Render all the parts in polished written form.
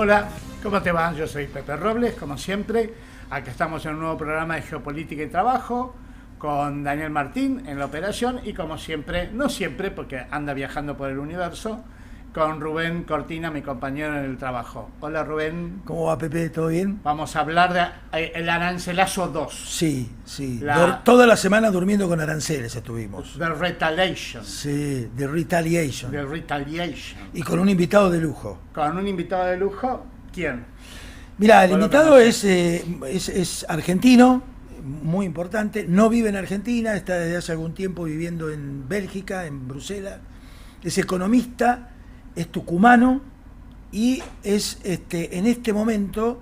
Hola, ¿cómo te va? Yo soy Pepe Robles, como siempre. Acá estamos en un nuevo programa de Geopolítica y Trabajo con Daniel Martín en la operación y como siempre, no siempre porque anda viajando por el universo, con Rubén Cortina, mi compañero en el trabajo. Hola Rubén. ¿Cómo va, Pepe? ¿Todo bien? Vamos a hablar del arancelazo 2. Sí, sí. Toda la semana durmiendo con aranceles estuvimos. The Retaliation. Sí, The Retaliation. The Retaliation. Y con un invitado de lujo. Con un invitado de lujo, ¿quién? Mira, el invitado es argentino, muy importante. No vive en Argentina, está desde hace algún tiempo viviendo en Bélgica, en Bruselas. Es economista, es tucumano y es en este momento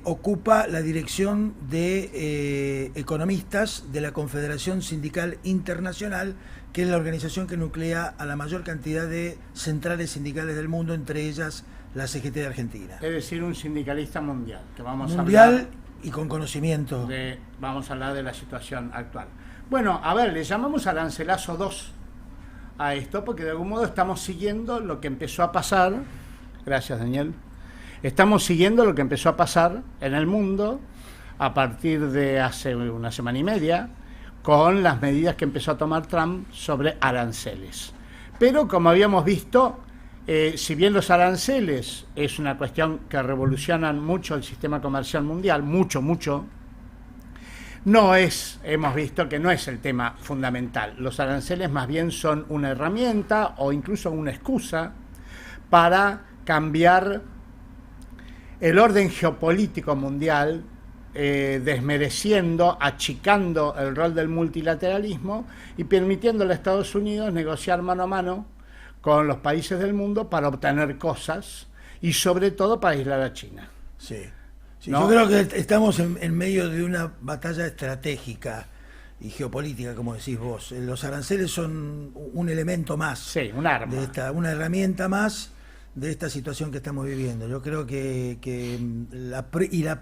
ocupa la dirección de economistas de la Confederación Sindical Internacional, que es la organización que nuclea a la mayor cantidad de centrales sindicales del mundo, entre ellas la CGT de Argentina. Es decir, un sindicalista mundial, que vamos mundial a hablar y con conocimiento. Vamos a hablar de la situación actual. Bueno, a ver, le llamamos arancelazo 2 a esto porque de algún modo estamos siguiendo lo que empezó a pasar. Gracias, Daniel. Estamos siguiendo lo que empezó a pasar en el mundo a partir de hace una semana y media con las medidas que empezó a tomar Trump sobre aranceles. Pero como habíamos visto, si bien los aranceles es una cuestión que revolucionan mucho el sistema comercial mundial, mucho, hemos visto que no es el tema fundamental. Los aranceles más bien son una herramienta o incluso una excusa para cambiar el orden geopolítico mundial, desmereciendo, achicando el rol del multilateralismo y permitiéndole a Estados Unidos negociar mano a mano con los países del mundo para obtener cosas y sobre todo para aislar a China. Sí. Sí, ¿no? Yo creo que estamos en medio de una batalla estratégica y geopolítica, como decís vos. Los aranceles son un elemento más. Sí, un arma. Una herramienta más de esta situación que estamos viviendo. Yo creo que la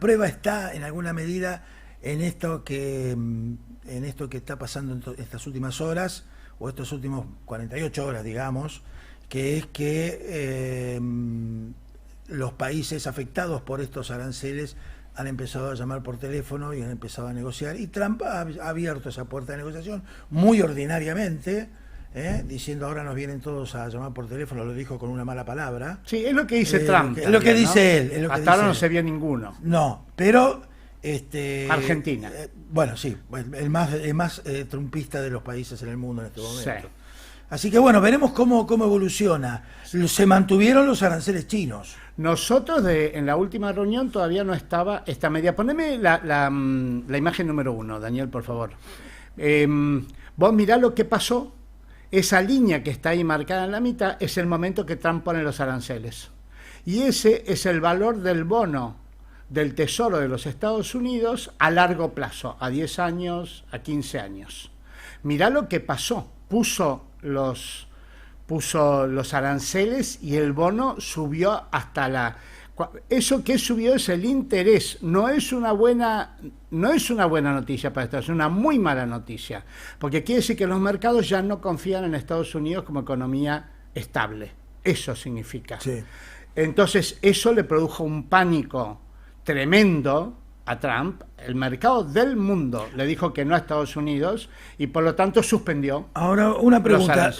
prueba está en alguna medida en esto que está pasando en estas últimas horas, o estos últimos 48 horas, digamos, que es que los países afectados por estos aranceles han empezado a llamar por teléfono y han empezado a negociar, y Trump ha abierto esa puerta de negociación muy ordinariamente, diciendo ahora nos vienen todos a llamar por teléfono. Lo dijo con una mala palabra. Sí, es lo que dice Trump. Es lo que dice él. Hasta ahora no se vio ninguno. No, pero Argentina. Bueno, sí, el más trumpista de los países en el mundo en este momento. Sí. Así que bueno, veremos cómo evoluciona. Se mantuvieron los aranceles chinos. Nosotros en la última reunión todavía no estaba esta medida. Poneme la imagen número 1, Daniel, por favor. Vos mirá lo que pasó. Esa línea que está ahí marcada en la mitad es el momento que Trump pone los aranceles. Y ese es el valor del bono del Tesoro de los Estados Unidos a largo plazo, a 10 años, a 15 años. Mirá lo que pasó. Puso los aranceles y el bono subió hasta eso que subió es el interés. No es una buena noticia para Estados Unidos, es una muy mala noticia, porque quiere decir que los mercados ya no confían en Estados Unidos como economía estable. Eso significa. Sí. Entonces eso le produjo un pánico tremendo a Trump. El mercado del mundo le dijo que no a Estados Unidos y por lo tanto suspendió. Ahora una pregunta.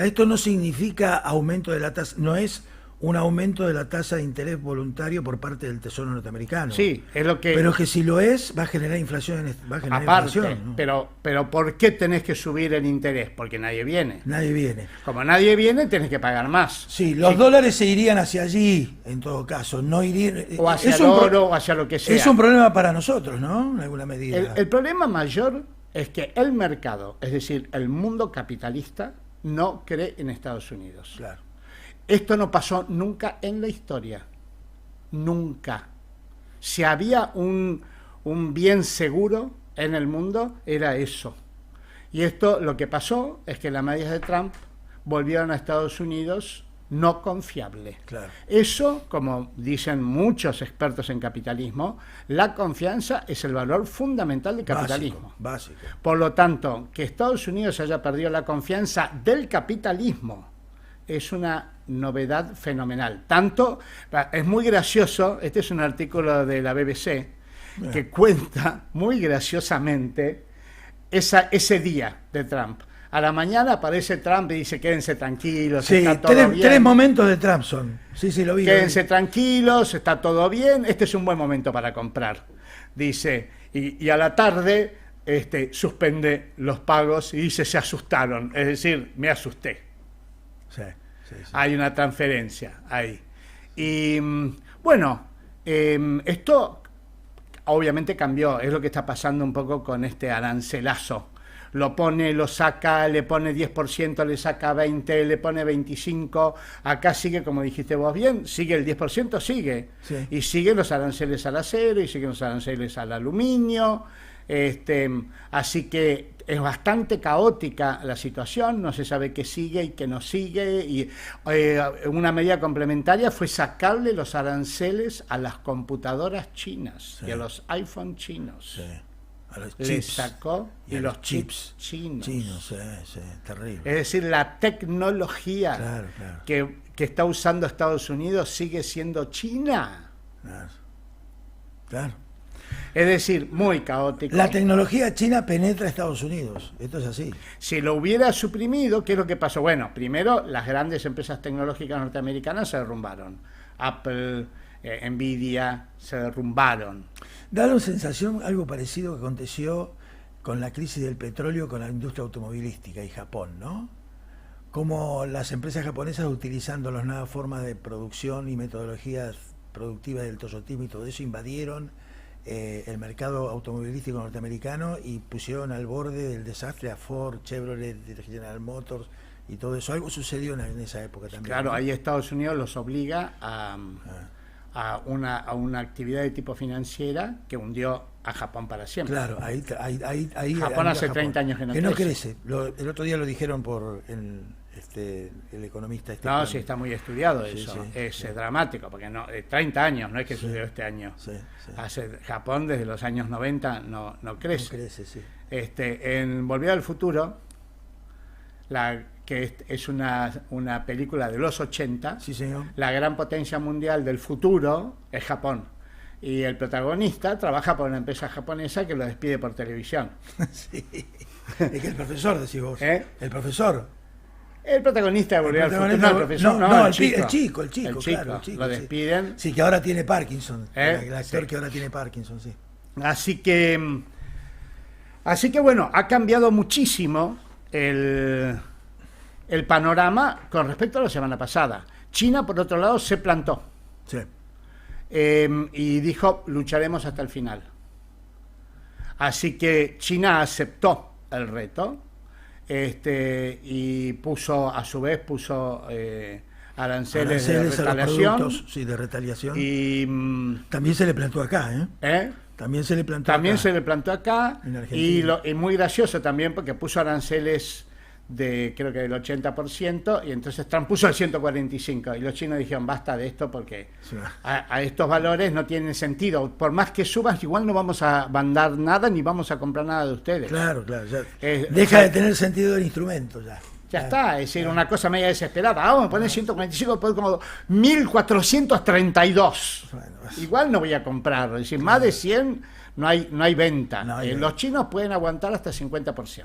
Esto no significa aumento de la tasa, no es un aumento de la tasa de interés voluntario por parte del Tesoro norteamericano. Sí, es lo que. Pero que si lo es, va a generar inflación. Aparte, ¿no? pero ¿por qué tenés que subir el interés? Porque nadie viene. Nadie viene. Como nadie viene, tenés que pagar más. Sí, los dólares se irían hacia allí, en todo caso. No irían. O hacia el oro, o hacia lo que sea. Es un problema para nosotros, ¿no? En alguna medida. El problema mayor es que el mercado, es decir, el mundo capitalista, no cree en Estados Unidos. Claro. Esto no pasó nunca en la historia. Nunca. Si había un bien seguro en el mundo, era eso. Y esto, lo que pasó es que las medidas de Trump volvieron a Estados Unidos no confiable. Claro. Eso, como dicen muchos expertos en capitalismo, la confianza es el valor fundamental del capitalismo. Básico. Por lo tanto, que Estados Unidos haya perdido la confianza del capitalismo es una novedad fenomenal. Tanto, es muy gracioso, este es un artículo de la BBC que cuenta muy graciosamente ese día de Trump. A la mañana aparece Trump y dice, quédense tranquilos, sí, está todo bien. 3 momentos de Trump son. Sí, lo vi. Quédense tranquilos, está todo bien, este es un buen momento para comprar. Dice, y a la tarde suspende los pagos y dice, se asustaron, es decir, me asusté. Sí. Hay una transferencia ahí. Y bueno, esto obviamente cambió, es lo que está pasando un poco con este arancelazo. Lo pone, lo saca, le pone 10%, le saca 20, le pone 25, acá sigue, como dijiste vos bien, sigue el 10%, sigue. Sí. Y siguen los aranceles al acero, y siguen los aranceles al aluminio, así que es bastante caótica la situación, no se sabe qué sigue y qué no sigue, y una medida complementaria fue sacarle los aranceles a las computadoras chinas, sí, y a los iPhone chinos. Sí. A los Le chips. sacó y los chips chinos. Sí, terrible. Es decir, la tecnología Claro. que está usando Estados Unidos sigue siendo China. Claro. Es decir, muy caótico. La tecnología china penetra a Estados Unidos. Esto es así. Si lo hubiera suprimido, ¿qué es lo que pasó? Bueno, primero las grandes empresas tecnológicas norteamericanas se derrumbaron. Apple, Nvidia, se derrumbaron. Da la sensación algo parecido que aconteció con la crisis del petróleo con la industria automovilística y Japón, ¿no? Como las empresas japonesas, utilizando las nuevas formas de producción y metodologías productivas del toyotismo y todo eso, invadieron el mercado automovilístico norteamericano y pusieron al borde del desastre a Ford, Chevrolet, General Motors y todo eso. Algo sucedió en esa época también. Claro, ¿no? ahí Estados Unidos los obliga a una actividad de tipo financiera que hundió a Japón para siempre. Claro, ahí Japón hace 30 años que no crece. El otro día lo dijeron por el economista. No, sí, está muy estudiado eso. Sí, es dramático, porque 30 años, no es que sucedió este año. Sí. Japón desde los años 90 no crece. No crece, sí. En Volver al Futuro, que es una película de los 80, sí, señor. La gran potencia mundial del futuro es Japón. Y el protagonista trabaja por una empresa japonesa que lo despide por televisión. Sí. Es que el profesor, decís vos. El profesor. El protagonista de Volver al Futuro, no el profesor, el chico, claro. Lo despiden. Sí, que ahora tiene Parkinson. El actor que ahora tiene Parkinson, sí. Así que bueno, ha cambiado muchísimo el panorama con respecto a la semana pasada. China, por otro lado, se plantó. Sí. Y dijo, lucharemos hasta el final. Así que China aceptó el reto. Y a su vez puso aranceles de retaliación. A los productos, sí, de retaliación. Y también se le plantó acá, ¿eh? También se le plantó acá. Y muy gracioso también, porque puso aranceles creo que del 80%, y entonces Trump puso el 145%, y los chinos dijeron, basta de esto, porque sí, a estos valores no tienen sentido, por más que subas, igual no vamos a mandar nada, ni vamos a comprar nada de ustedes. Claro, ya. Deja de tener sentido el instrumento, ya está, es decir, una cosa media desesperada. Vamos a poner 145, después como 1432. Bueno, igual no voy a comprar, es decir, más de 100 no hay venta. Los chinos pueden aguantar hasta 50%.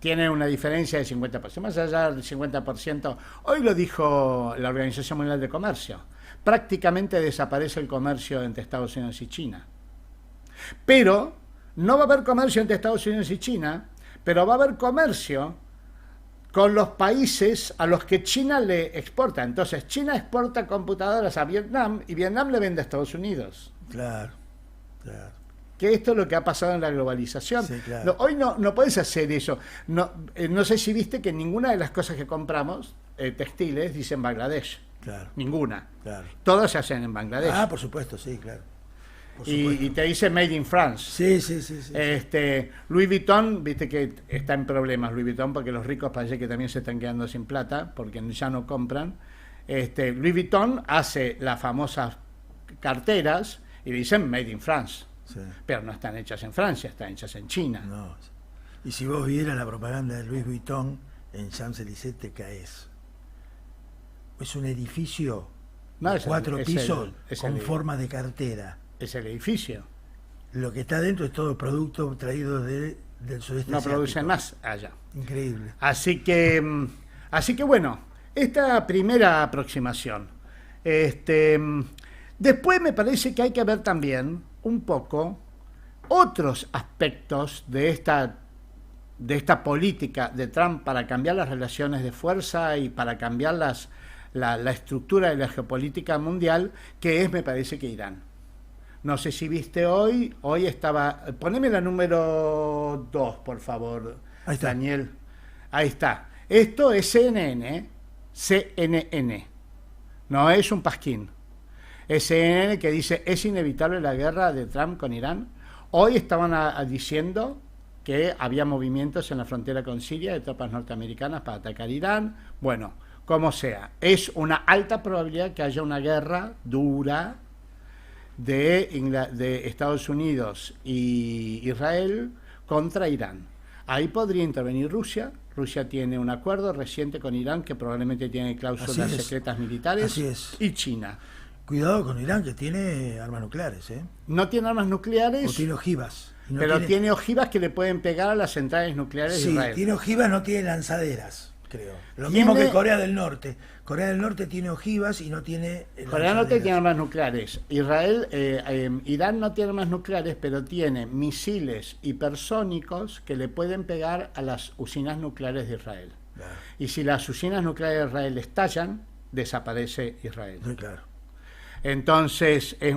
Tienen una diferencia de 50%. Más allá del 50%, hoy lo dijo la Organización Mundial de Comercio, prácticamente desaparece el comercio entre Estados Unidos y China. Pero no va a haber comercio entre Estados Unidos y China, pero va a haber comercio con los países a los que China le exporta. Entonces, China exporta computadoras a Vietnam y Vietnam le vende a Estados Unidos. Claro. Que esto es lo que ha pasado en la globalización. Sí, claro. Hoy no puedes hacer eso. No sé si viste que ninguna de las cosas que compramos, textiles, dice en Bangladesh. Claro. Ninguna. Claro. Todas se hacen en Bangladesh. Ah, por supuesto, sí, claro. Y te dice Made in France. Sí. Louis Vuitton, viste que está en problemas Louis Vuitton, porque los ricos parece que también se están quedando sin plata, porque ya no compran. Louis Vuitton hace las famosas carteras y dicen Made in France. Sí. Pero no están hechas en Francia, están hechas en China. No. Y si vos vieras la propaganda de Louis Vuitton en Champs-Élysées, te caes. es un edificio No, de es 4 pisos con el- forma de cartera. es el edificio. Lo que está dentro es todo producto traído del sudeste No asiático. producen más allá. Increíble. Así que bueno, esta primera aproximación. Después me parece que hay que ver también un poco otros aspectos de esta política de Trump para cambiar las relaciones de fuerza y para cambiar la estructura de la geopolítica mundial, que es, me parece, que Irán. No sé si viste hoy estaba... Poneme la número 2, por favor, Ahí está. Daniel. Ahí está. Esto es CNN, ¿eh? CNN. No es un pasquín. Es CNN que dice, ¿es inevitable la guerra de Trump con Irán? Hoy estaban diciendo que había movimientos en la frontera con Siria de tropas norteamericanas para atacar Irán. Bueno, como sea, es una alta probabilidad que haya una guerra dura de Estados Unidos y Israel contra Irán. Ahí podría intervenir Rusia. Rusia tiene un acuerdo reciente con Irán que probablemente tiene cláusulas secretas militares. Así es. Y China. Cuidado con Irán, que tiene armas nucleares, ¿eh? No tiene armas nucleares. O tiene ojivas. Y no pero tiene ojivas que le pueden pegar a las centrales nucleares de Israel. Sí, tiene ojivas, no tiene lanzaderas, creo. Lo Tiene... mismo que Corea del Norte. Corea del Norte tiene ojivas y no tiene Corea del Norte tiene armas nucleares. Irán no tiene armas nucleares, pero tiene misiles hipersónicos que le pueden pegar a las usinas nucleares de Israel. Claro. Y si las usinas nucleares de Israel estallan, desaparece Israel. Sí, claro. Entonces es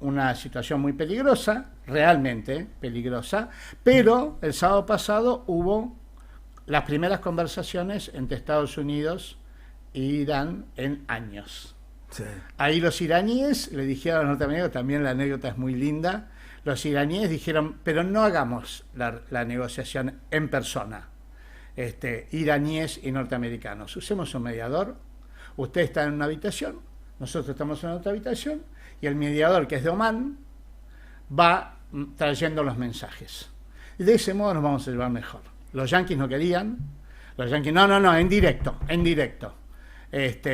una situación muy peligrosa, realmente peligrosa, pero el sábado pasado hubo las primeras conversaciones entre Estados Unidos e Irán en años. Sí. Ahí los iraníes le dijeron a los norteamericanos, también la anécdota es muy linda, los iraníes dijeron, pero no hagamos la negociación en persona, iraníes y norteamericanos, usemos un mediador, usted está en una habitación, nosotros estamos en otra habitación, y el mediador, que es de Omán, va trayendo los mensajes. Y de ese modo nos vamos a llevar mejor. Los yanquis no querían, los yanquis, no, en directo.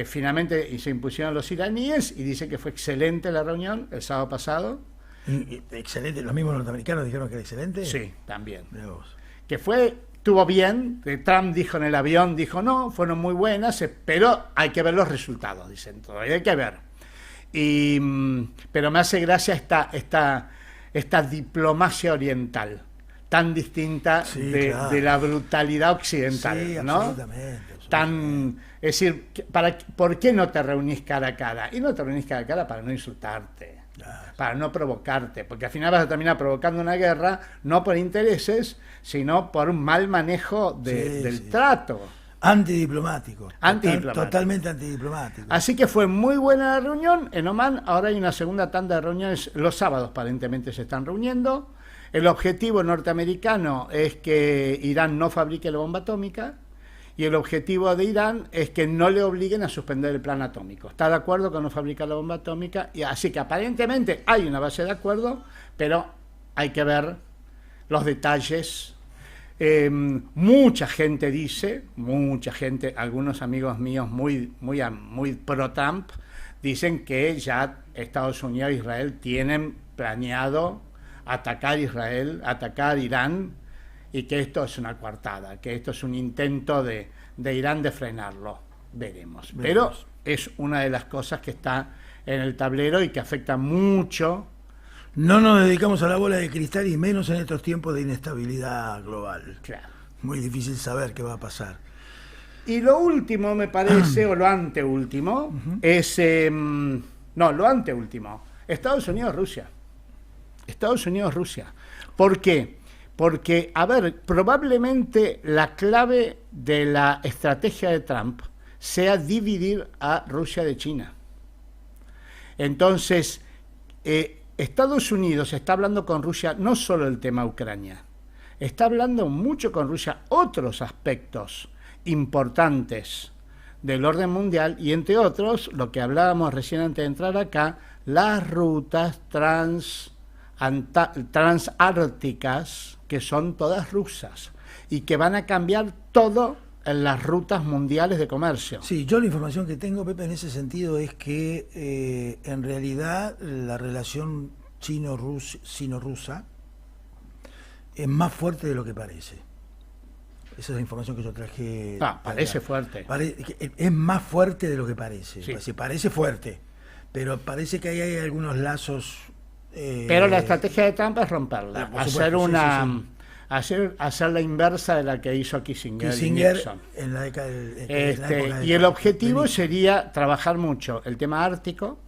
Finalmente se impusieron los iraníes y dice que fue excelente la reunión el sábado pasado. Excelente, los mismos norteamericanos dijeron que era excelente. Sí, también. Mirá vos. Que estuvo bien, Trump dijo en el avión, dijo no, fueron muy buenas, pero hay que ver los resultados, dicen, todavía hay que ver. Pero me hace gracia esta diplomacia oriental, tan distinta claro, de la brutalidad occidental, sí, ¿no? Absolutamente. Es decir, ¿por qué no te reunís cara a cara? Y no te reunís cara a cara para no insultarte, Claro. para no provocarte, porque al final vas a terminar provocando una guerra, no por intereses, sino por un mal manejo del trato. Antidiplomático. Antidiplomático. Totalmente antidiplomático. Así que fue muy buena la reunión en Omán. Ahora hay una segunda tanda de reuniones. Los sábados aparentemente se están reuniendo. El objetivo norteamericano es que Irán no fabrique la bomba atómica. Y el objetivo de Irán es que no le obliguen a suspender el plan atómico. Está de acuerdo con no fabricar la bomba atómica. Y así que aparentemente hay una base de acuerdo, pero hay que ver los detalles. Mucha gente dice, algunos amigos míos muy pro Trump, dicen que ya Estados Unidos e Israel tienen planeado atacar Irán, y que esto es una coartada, que esto es un intento de Irán de frenarlo. Veremos. Pero es una de las cosas que está en el tablero y que afecta mucho. No nos dedicamos a la bola de cristal y menos en estos tiempos de inestabilidad global. Claro. Muy difícil saber qué va a pasar. Y lo último, me parece, o lo anteúltimo, es... lo anteúltimo. Estados Unidos-Rusia. Estados Unidos-Rusia. ¿Por qué? Porque, probablemente la clave de la estrategia de Trump sea dividir a Rusia de China. Entonces, Estados Unidos está hablando con Rusia no solo el tema Ucrania, está hablando mucho con Rusia otros aspectos importantes del orden mundial y entre otros, lo que hablábamos recién antes de entrar acá, las rutas transárticas que son todas rusas y que van a cambiar todo las rutas mundiales de comercio. Sí, yo la información que tengo, Pepe, en ese sentido es que en realidad la relación sino-rusa es más fuerte de lo que parece. Esa es la información que yo traje. Parece fuerte. Es más fuerte de lo que parece. Sí. Parece fuerte, pero parece que ahí hay algunos lazos. Pero la estrategia de Trump es romperla, hacer hacer la inversa de la que hizo Kissinger y Nixon. En la década de y el objetivo sería trabajar mucho el tema ártico,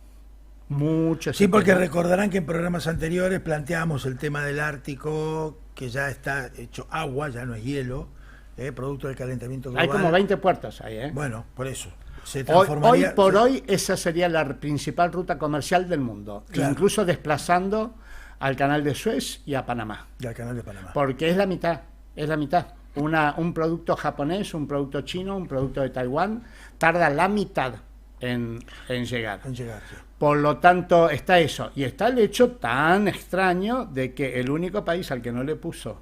Sí, porque recordarán que en programas anteriores planteamos el tema del Ártico, que ya está hecho agua, ya no es hielo, producto del calentamiento global. Hay como 20 puertos ahí. Bueno, por eso. Hoy por hoy esa sería la principal ruta comercial del mundo, claro. Incluso desplazando al canal de Suez y a Panamá. Y al canal de Panamá. Porque es la mitad. Un producto japonés, un producto chino, un producto de Taiwán, tarda la mitad en llegar. Sí. Por lo tanto, está eso. Y está el hecho tan extraño de que el único país al que no le puso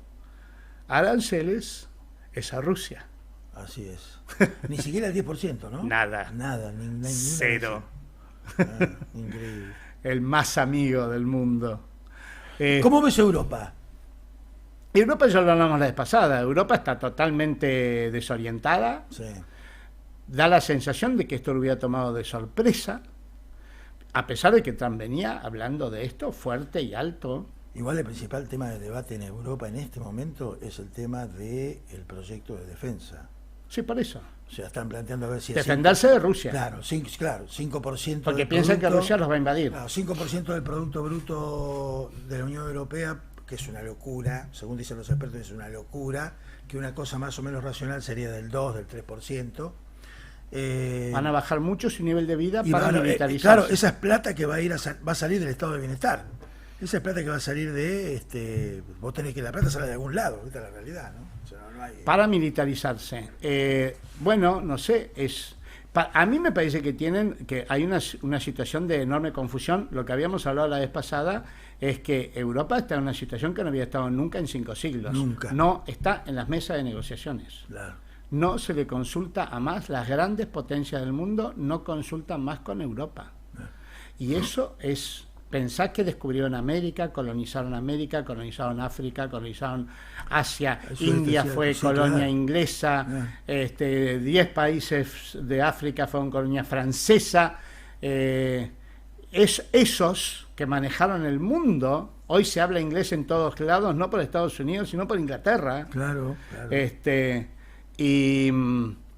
aranceles es a Rusia. Así es. Ni siquiera el 10%, ¿no? Nada. Cero. Increíble. El más amigo del mundo. ¿Cómo ves Europa? Europa, ya lo hablamos la vez pasada. Europa está totalmente desorientada. Sí. Da la sensación de que esto lo hubiera tomado de sorpresa, a pesar de que Trump venía hablando de esto fuerte y alto. Igual el principal tema de debate en Europa en este momento es el tema del proyecto de defensa. Sí, por eso. O sea, están planteando a ver si... Defenderse de Rusia. Claro, 5%. Porque piensan que Rusia los va a invadir. Claro, 5% del Producto Bruto de la Unión Europea, que es una locura, según dicen los expertos, es una locura, que una cosa más o menos racional sería del 2, del 3%. Van a bajar mucho su nivel de vida para militarizarse. Claro, esa es plata que va a salir del estado de bienestar. Esa es plata que va a salir de... vos tenés que la plata sale de algún lado, esta es la realidad, ¿no? O sea, no hay... Para militarizarse. Bueno, no sé, a mí me parece que hay una situación de enorme confusión. Lo que habíamos hablado la vez pasada es que Europa está en una situación que no había estado nunca en 5 siglos. Nunca. No está en las mesas de negociaciones. Claro. No se le consulta a más. Las grandes potencias del mundo no consultan más con Europa. Y eso es... Pensá que descubrieron América, colonizaron África, colonizaron Asia, India fue colonia inglesa, 10 países de África fueron colonia francesa. Esos que manejaron el mundo, hoy se habla inglés en todos lados, no por Estados Unidos, sino por Inglaterra. Claro. Y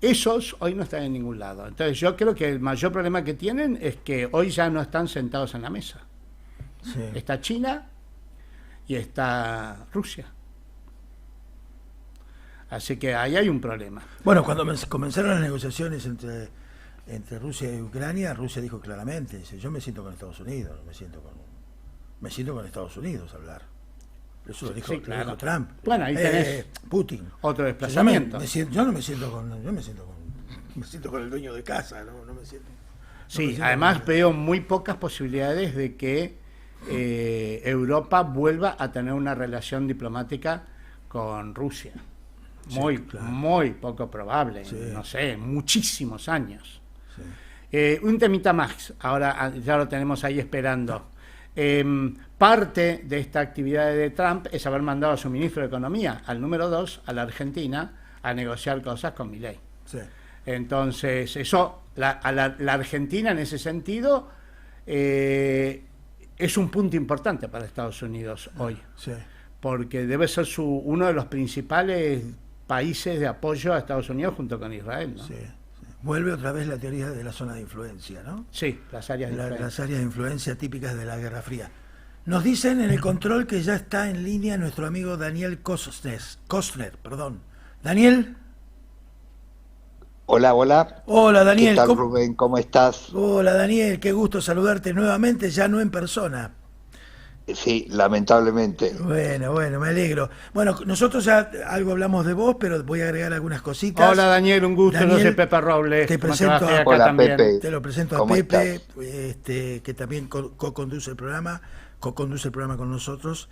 esos hoy no están en ningún lado. Entonces yo creo que el mayor problema que tienen es que hoy ya no están sentados en la mesa. Sí. Está China y está Rusia. Así que ahí hay un problema. Bueno, cuando comenzaron las negociaciones entre Rusia y Ucrania, Rusia dijo claramente, dice, yo me siento con Estados Unidos, me siento con Estados Unidos a hablar. Eso lo dijo, sí, claro. Lo dijo Trump. Bueno, ahí tenés Putin. Otro desplazamiento. Yo no me siento con el dueño de casa, no me siento. Sí, además veo muy pocas posibilidades de que Europa vuelva a tener una relación diplomática con Rusia. Muy, sí, claro. Muy poco probable, sí. No sé, muchísimos años. Sí. Un temita más, ahora ya lo tenemos ahí esperando. Parte de esta actividad de Trump es haber mandado a su ministro de Economía, al número 2, a la Argentina, a negociar cosas con Milei. Sí. Entonces, eso, la Argentina en ese sentido es un punto importante para Estados Unidos hoy, sí. Porque debe ser uno de los principales países de apoyo a Estados Unidos junto con Israel, ¿no? Sí. Vuelve otra vez la teoría de la zona de influencia, ¿no? Sí, las áreas de influencia. Las áreas de influencia típicas de la Guerra Fría. Nos dicen en el control que ya está en línea nuestro amigo Daniel Kostner. Daniel. Hola. Hola, Daniel. ¿Qué tal, Rubén? ¿Cómo estás? Hola, Daniel. Qué gusto saludarte nuevamente, ya no en persona. Sí, lamentablemente. Bueno, me alegro. Bueno, nosotros ya algo hablamos de vos, pero voy a agregar algunas cositas. Hola Daniel, un gusto, yo soy Daniel, Pepe Robles, te como te va presento a, acá Hola también. Pepe, te lo presento a ¿cómo Pepe, estás? que también co-conduce el programa con nosotros.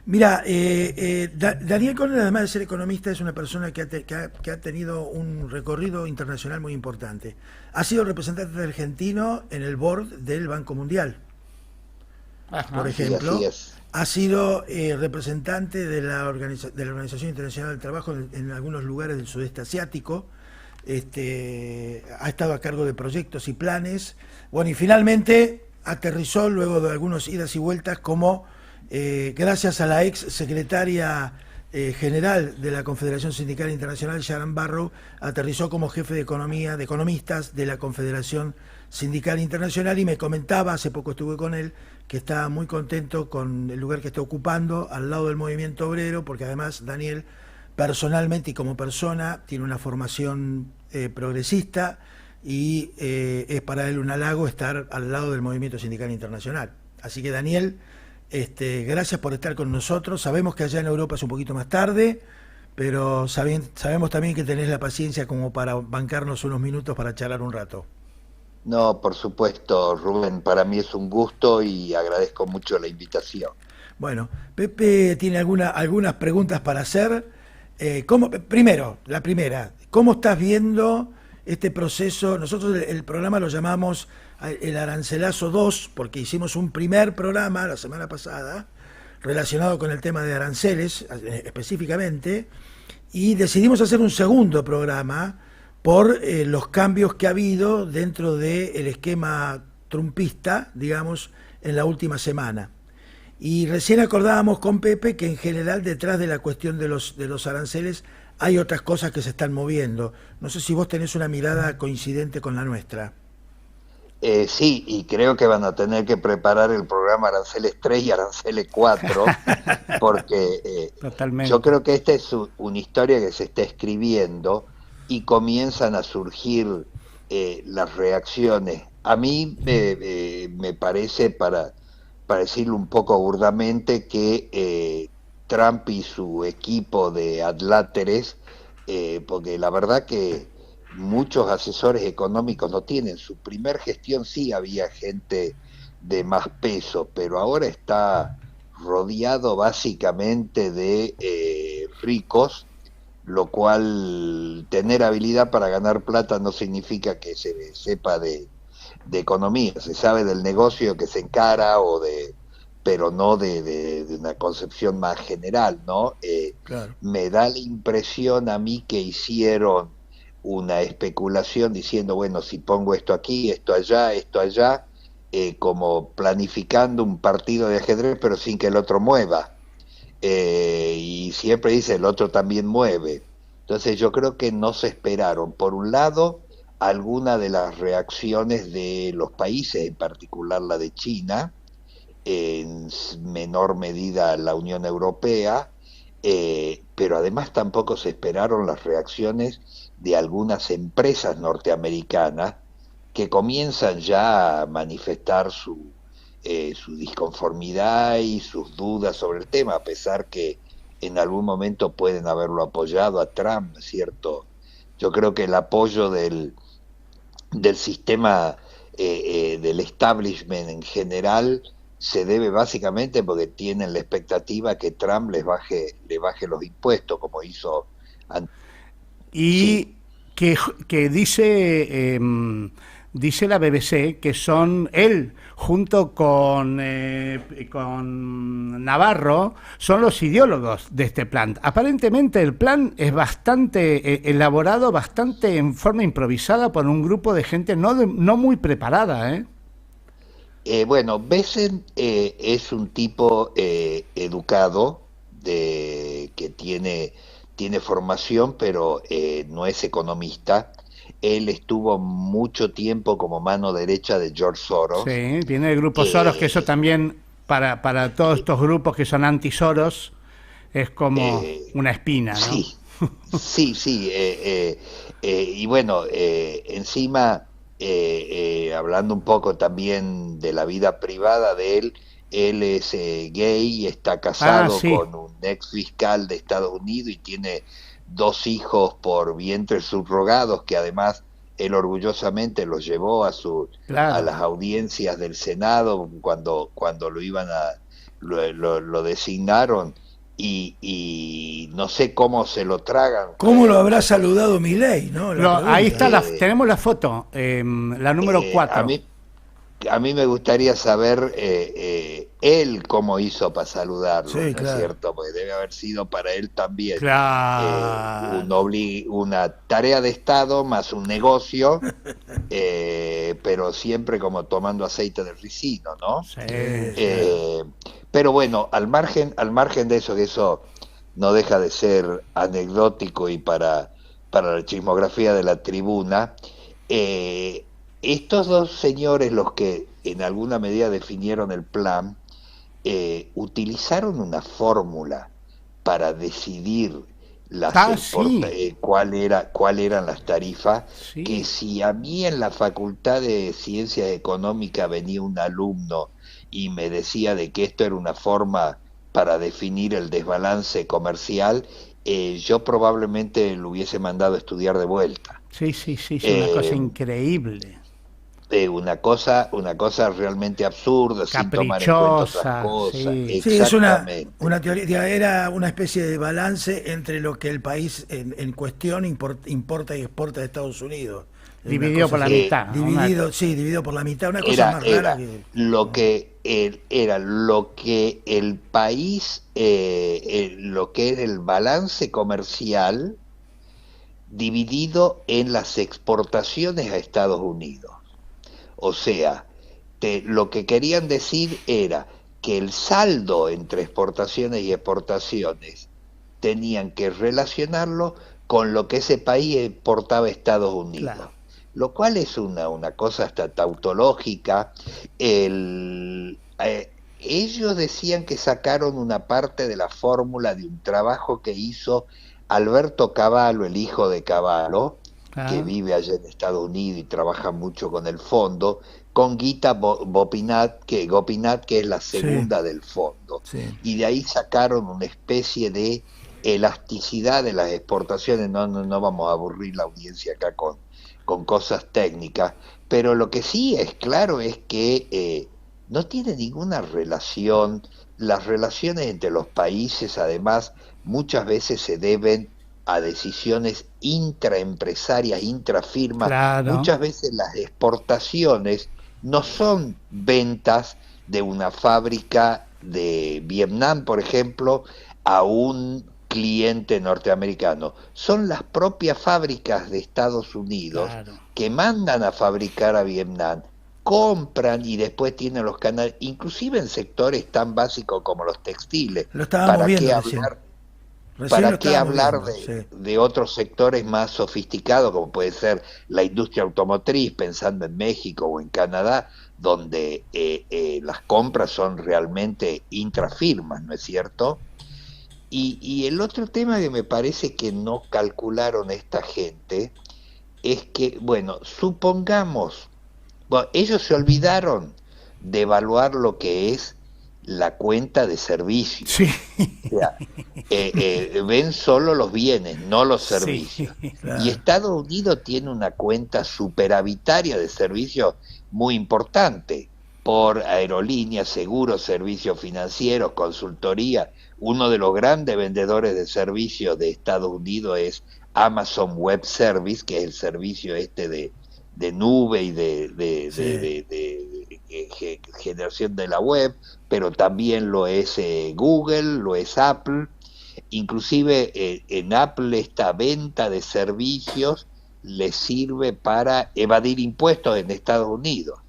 Mira, Daniel Conner, además de ser economista, es una persona que ha tenido un recorrido internacional muy importante. Ha sido representante argentino en el board del Banco Mundial, por Ajá. Sí, así ejemplo. es. Ha sido representante de de la Organización Internacional del Trabajo en algunos lugares del sudeste asiático. Ha estado a cargo de proyectos y planes. Bueno, y finalmente aterrizó luego de algunos idas y vueltas como, gracias a la ex secretaria general de la Confederación Sindical Internacional, Sharon Barrow, aterrizó como jefe de economía, de economistas de la Confederación Sindical Internacional, y me comentaba, hace poco estuve con él, que está muy contento con el lugar que está ocupando al lado del movimiento obrero, porque además Daniel personalmente y como persona tiene una formación progresista, y es para él un halago estar al lado del movimiento sindical internacional. Así que Daniel, gracias por estar con nosotros. Sabemos que allá en Europa es un poquito más tarde, pero sabemos también que tenés la paciencia como para bancarnos unos minutos para charlar un rato. No, por supuesto, Rubén, para mí es un gusto y agradezco mucho la invitación. Bueno, Pepe tiene algunas preguntas para hacer. Primero, la primera, ¿cómo estás viendo este proceso? Nosotros el programa lo llamamos el Arancelazo 2 porque hicimos un primer programa la semana pasada relacionado con el tema de aranceles específicamente, y decidimos hacer un segundo programa por los cambios que ha habido dentro del esquema trumpista, digamos, en la última semana. Y recién acordábamos con Pepe que en general detrás de la cuestión de los aranceles hay otras cosas que se están moviendo. No sé si vos tenés una mirada coincidente con la nuestra. Sí, y creo que van a tener que preparar el programa Aranceles 3 y Aranceles 4, porque yo Totalmente. creo que esta es una historia que se está escribiendo y comienzan a surgir las reacciones. A mí me parece, para decirlo un poco burdamente, que Trump y su equipo de adláteres, porque la verdad que muchos asesores económicos no tienen. Su primer gestión sí había gente de más peso, pero ahora está rodeado básicamente de ricos, lo cual tener habilidad para ganar plata no significa que se sepa de economía, se sabe del negocio que se encara o de pero no de una concepción más general, ¿no? Claro. Me da la impresión a mí que hicieron una especulación diciendo, bueno, si pongo esto allá, como planificando un partido de ajedrez, pero sin que el otro mueva. Y siempre dice, el otro también mueve. Entonces yo creo que no se esperaron, por un lado, alguna de las reacciones de los países, en particular la de China, en menor medida la Unión Europea, pero además tampoco se esperaron las reacciones de algunas empresas norteamericanas que comienzan ya a manifestar su disconformidad y sus dudas sobre el tema, a pesar que en algún momento pueden haberlo apoyado a Trump, ¿cierto? Yo creo que el apoyo del sistema, del establishment en general, se debe básicamente porque tienen la expectativa que Trump le baje los impuestos, como hizo. Sí, Y que dice la BBC que son él junto con Navarro son los ideólogos de este plan. Aparentemente el plan es bastante elaborado, bastante en forma improvisada por un grupo de gente no muy preparada, ¿eh? Bueno, Besen es un tipo educado, que tiene formación, pero no es economista. Él estuvo mucho tiempo como mano derecha de George Sí, Soros. viene del grupo Soros, que eso Eh, también para todos eh, estos grupos que son anti-Soros es como eh, una espina, ¿no? sí, sí. Y bueno, encima, hablando un poco también de la vida privada de él, él es gay, está casado sí. con un ex fiscal de Estados Unidos y tiene 2 hijos por vientre subrogados que además él orgullosamente los llevó a Claro. las audiencias del Senado cuando lo iban a lo designaron y no sé cómo se lo tragan. ¿Cómo lo habrá saludado Milei, no? La Ahí está, pregunta. tenemos la foto, la número Eh, a 4. mí a mí me gustaría saber él cómo hizo para saludarlo, Sí, ¿no es claro. cierto? Porque debe haber sido para él también Claro. una tarea de Estado más un negocio, pero siempre como tomando aceite de ricino, ¿no? Sí, Claro. Pero bueno, al margen de eso, que eso no deja de ser anecdótico y para la chismografía de la tribuna, eh, estos dos señores, los que en alguna medida definieron el plan, utilizaron una fórmula para decidir sí, cuál eran las tarifas, que sí. si a mí en la Facultad de Ciencias Económicas venía un alumno y me decía de que esto era una forma para definir el desbalance comercial, yo probablemente lo hubiese mandado a estudiar de vuelta. Sí, sí, sí, sí, una cosa Eh, increíble. una cosa realmente absurda, sin tomar en cuenta otras Caprichosa, cosas. sí. Sí, es Exactamente. una teoría, era una especie de balance entre lo que el país en cuestión importa y exporta de Estados Unidos. Una Dividido por cosa la así. Eh, mitad. Dividido, sí, dividido por la mitad, una cosa era más rara era que... era lo que el país, lo que era el balance comercial dividido en las exportaciones a Estados Unidos. O sea, lo que querían decir era que el saldo entre exportaciones y exportaciones tenían que relacionarlo con lo que ese país exportaba a Estados Claro. Unidos, lo cual es una cosa hasta tautológica. Ellos decían que sacaron una parte de la fórmula de un trabajo que hizo Alberto Cavallo, el hijo de Cavallo, que Ah, vive allá en Estados Unidos y trabaja mucho con el fondo, con Gita Gopinath, que es la Sí, segunda del fondo. sí. Y de ahí sacaron una especie de elasticidad de las exportaciones. No vamos a aburrir la audiencia acá con cosas técnicas, pero lo que sí es claro es que no tiene ninguna relación. Las relaciones entre los países, además, muchas veces se deben a decisiones intraempresarias, intrafirmas. claro. Muchas veces las exportaciones no son ventas de una fábrica de Vietnam, por ejemplo, a un cliente norteamericano. Son las propias fábricas de Estados Unidos Claro. que mandan a fabricar a Vietnam, compran y después tienen los canales, inclusive en sectores tan básicos como los textiles. Lo estábamos ¿Para viendo qué recién. hablar Recién lo ¿Para qué estábamos hablar viendo, sí. de otros sectores más sofisticados, como puede ser la industria automotriz, pensando en México o en Canadá, donde las compras son realmente intrafirmas, ¿no es cierto? Y el otro tema que me parece que no calcularon esta gente es que, bueno, supongamos, bueno, ellos se olvidaron de evaluar lo que es la cuenta de Sí, servicios. O sea, ven solo los bienes, no los sí. servicios. Y Claro. Estados Unidos tiene una cuenta superavitaria de servicios muy importante por aerolíneas, seguros, servicios financieros, consultoría. Uno de los grandes vendedores de servicios de Estados Unidos es Amazon Web Service, que es el servicio este de nube y Sí. generación de la web, pero también lo es Google, lo es Apple. Inclusive en Apple esta venta de servicios le sirve para evadir impuestos en Estados Unidos,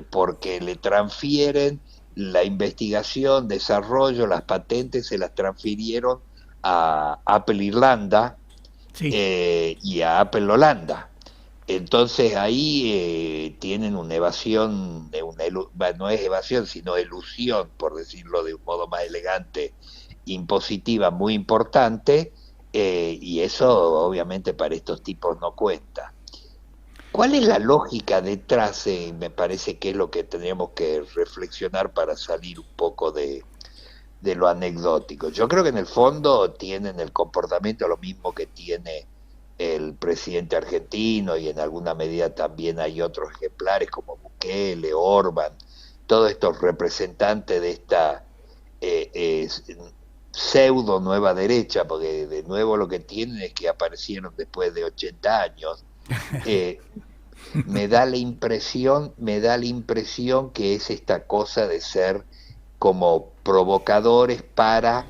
porque le transfieren la investigación, desarrollo, las patentes, se las transfirieron a Apple Irlanda Sí, y a Apple Holanda. Entonces ahí tienen una evasión, no es evasión, sino elusión, por decirlo de un modo más elegante, impositiva muy importante, y eso obviamente para estos tipos no cuenta. ¿Cuál es la lógica detrás? Me parece que es lo que tendríamos que reflexionar para salir un poco de lo anecdótico. Yo creo que en el fondo tienen el comportamiento lo mismo que tiene el presidente argentino, y en alguna medida también hay otros ejemplares como Bukele, Orban, todos estos representantes de esta pseudo nueva derecha, porque de nuevo lo que tienen es que aparecieron después de 80 años. Me da la impresión que es esta cosa de ser como provocadores para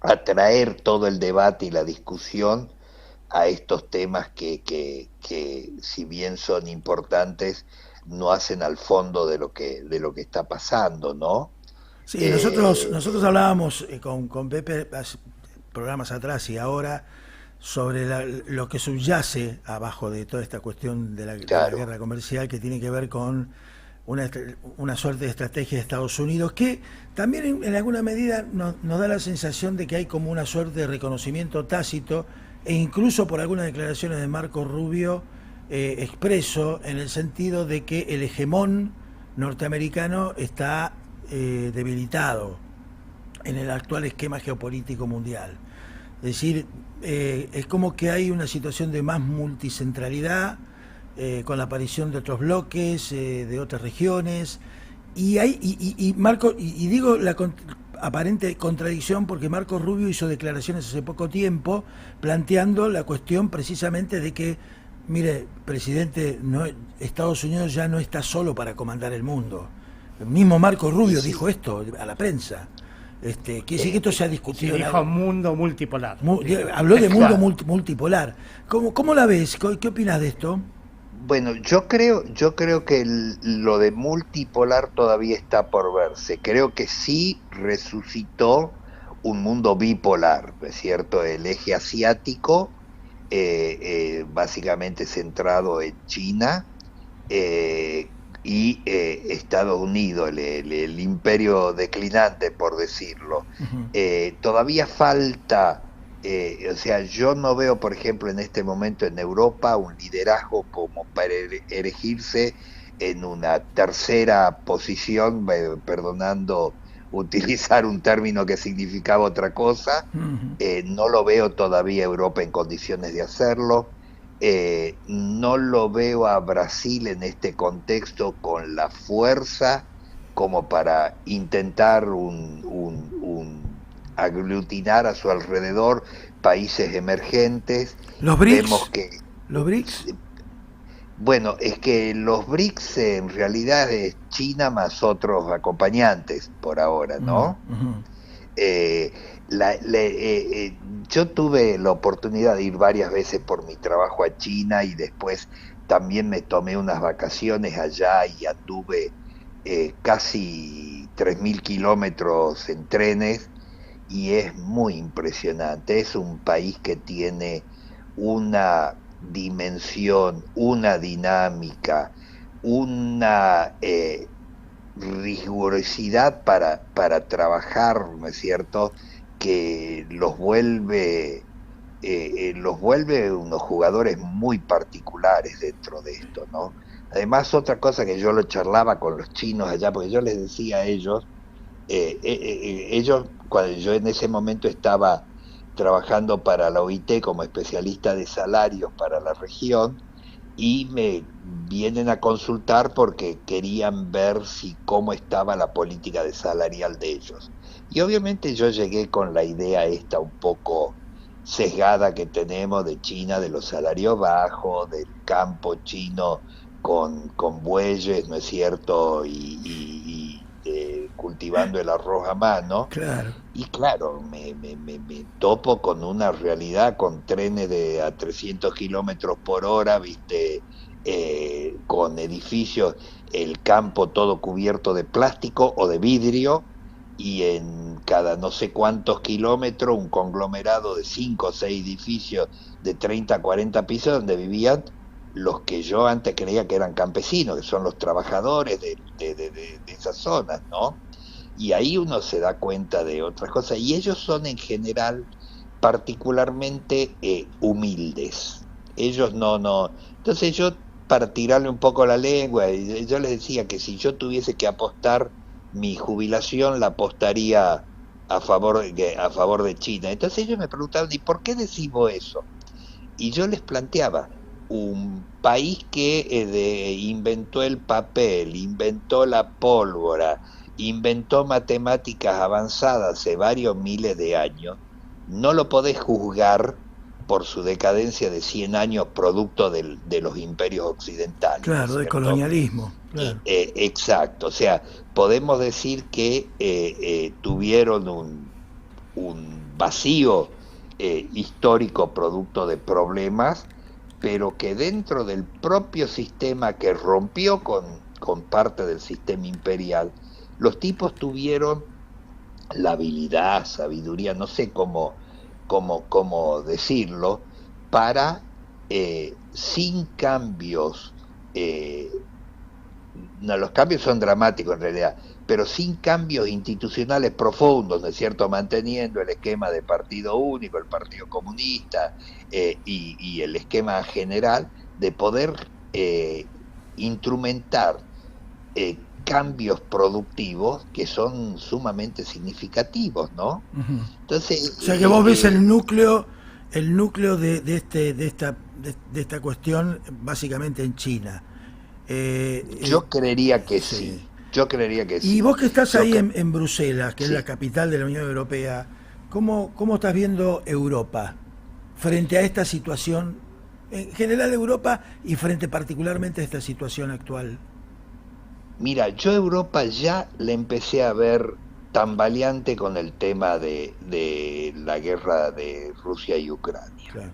atraer todo el debate y la discusión a estos temas que si bien son importantes, no hacen al fondo de lo que está pasando, ¿no? Sí, nosotros hablábamos con Pepe hace programas atrás y ahora sobre lo que subyace abajo de toda esta cuestión de la guerra comercial, que tiene que ver con una suerte de estrategia de Estados Unidos, que también en alguna medida nos da la sensación de que hay como una suerte de reconocimiento tácito, e incluso por algunas declaraciones de Marco Rubio expreso, en el sentido de que el hegemón norteamericano está debilitado en el actual esquema geopolítico mundial. Es decir, es como que hay una situación de más multicentralidad, con la aparición de otros bloques, de otras regiones, y digo la aparente contradicción porque Marco Rubio hizo declaraciones hace poco tiempo planteando la cuestión precisamente de que, mire, presidente, Estados Unidos ya no está solo para comandar el mundo. El mismo Marco Rubio dijo esto a la prensa. Quiere decir que esto se ha discutido. Sí, dijo mundo multipolar. Habló de mundo multipolar. ¿Cómo la ves? ¿Qué opinas de esto? Bueno, yo creo que lo de multipolar todavía está por verse. Creo que sí resucitó un mundo bipolar, ¿no es cierto? El eje asiático, básicamente centrado en China, y Estados Unidos, el imperio declinante, por decirlo. Todavía falta, o sea, yo no veo, por ejemplo, en este momento en Europa un liderazgo como para erigirse en una tercera posición, perdonando utilizar un término que significaba otra cosa. No lo veo todavía Europa en condiciones de hacerlo. No lo veo a Brasil en este contexto con la fuerza como para intentar aglutinar a su alrededor países emergentes. ¿Los BRICS? Vemos que, ¿Los BRICS? Bueno, es que los BRICS en realidad es China más otros acompañantes por ahora, ¿no? Yo tuve la oportunidad de ir varias veces por mi trabajo a China, y después también me tomé unas vacaciones allá y anduve casi 3.000 kilómetros en trenes, y es muy impresionante. Es un país que tiene una dimensión, una dinámica, una rigurosidad para trabajar, ¿no es cierto?, que los vuelve unos jugadores muy particulares dentro de esto, ¿no? Además, otra cosa que yo lo charlaba con los chinos allá, porque yo les decía a ellos, cuando yo en ese momento estaba trabajando para la OIT como especialista de salarios para la región, y me vienen a consultar porque querían ver cómo estaba la política de salarial de ellos. Y obviamente yo llegué con la idea esta un poco sesgada que tenemos de China, de los salarios bajos, del campo chino con bueyes, ¿no es cierto?, y cultivando el arroz a mano. Claro. Y claro, me topo con una realidad, con trenes a 300 kilómetros por hora, ¿viste? Con edificios, el campo todo cubierto de plástico o de vidrio, y en cada no sé cuántos kilómetros un conglomerado de 5 o 6 edificios de 30, 40 pisos donde vivían los que yo antes creía que eran campesinos, que son los trabajadores de esas zonas, ¿no? Y ahí uno se da cuenta de otras cosas, y ellos son en general particularmente humildes. Ellos no. Entonces yo para tirarle un poco la lengua. Y yo les decía que si yo tuviese que apostar mi jubilación, la apostaría a favor de China. Entonces ellos me preguntaban, ¿y por qué decimos eso? Y yo les planteaba, un país que inventó el papel, inventó la pólvora, inventó matemáticas avanzadas hace varios miles de años, no lo podés juzgar por su decadencia de 100 años producto de los imperios occidentales. Claro, ¿cierto? del colonialismo. Claro. Exacto, o sea, podemos decir que tuvieron un vacío histórico producto de problemas, pero que dentro del propio sistema que rompió con parte del sistema imperial, los tipos tuvieron la habilidad, sabiduría, no sé cómo decirlo, para sin cambios, no, los cambios son dramáticos en realidad, pero sin cambios institucionales profundos, ¿no es cierto?, manteniendo el esquema de partido único, el Partido Comunista y el esquema general de poder instrumentar cambios productivos que son sumamente significativos, ¿no? Uh-huh. Entonces, o sea que vos ves el núcleo de esta cuestión básicamente en China. Yo creería que sí. Yo creería que sí. Y vos que estás ahí en Bruselas, que es la capital de la Unión Europea, ¿cómo estás viendo Europa frente a esta situación, en general Europa, y frente particularmente a esta situación actual? Mira, yo Europa ya la empecé a ver tambaleante con el tema de la guerra de Rusia y Ucrania. Claro.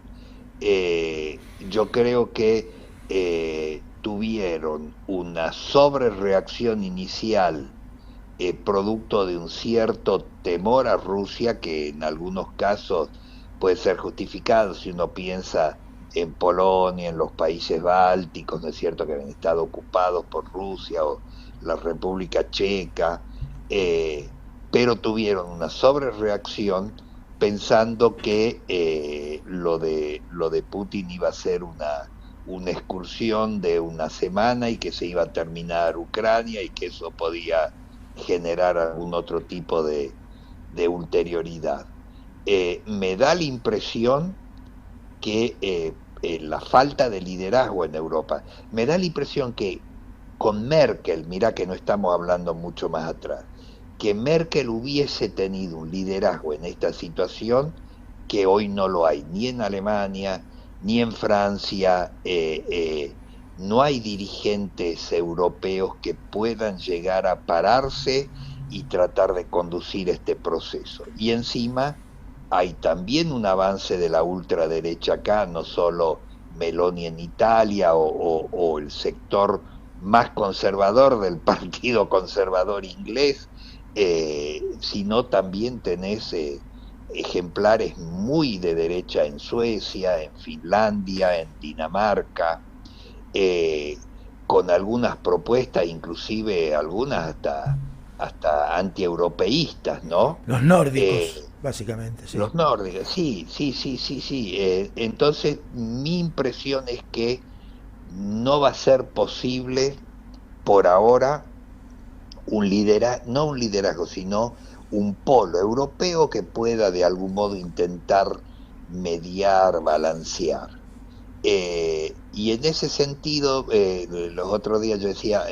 Yo creo que tuvieron una sobrereacción inicial producto de un cierto temor a Rusia que en algunos casos puede ser justificado si uno piensa en Polonia, en los países bálticos, ¿no es cierto?, que habían estado ocupados por Rusia, o la República Checa, pero tuvieron una sobrereacción pensando que lo de Putin iba a ser una excursión de una semana y que se iba a terminar Ucrania y que eso podía generar algún otro tipo de ulterioridad. Me da la impresión que la falta de liderazgo en Europa, me da la impresión que con Merkel, mirá que no estamos hablando mucho más atrás, que Merkel hubiese tenido un liderazgo en esta situación que hoy no lo hay, ni en Alemania, ni en Francia, no hay dirigentes europeos que puedan llegar a pararse y tratar de conducir este proceso. Y encima hay también un avance de la ultraderecha acá, no solo Meloni en Italia o el sector más conservador del Partido Conservador inglés, sino también tenés ejemplares muy de derecha en Suecia, en Finlandia, en Dinamarca, con algunas propuestas, inclusive algunas hasta antieuropeístas, ¿no? Los nórdicos, básicamente. Sí. Los nórdicos, sí. Entonces, mi impresión es que no va a ser posible por ahora no un liderazgo, sino un polo europeo que pueda de algún modo intentar mediar, balancear. Y en ese sentido, los otros días yo decía,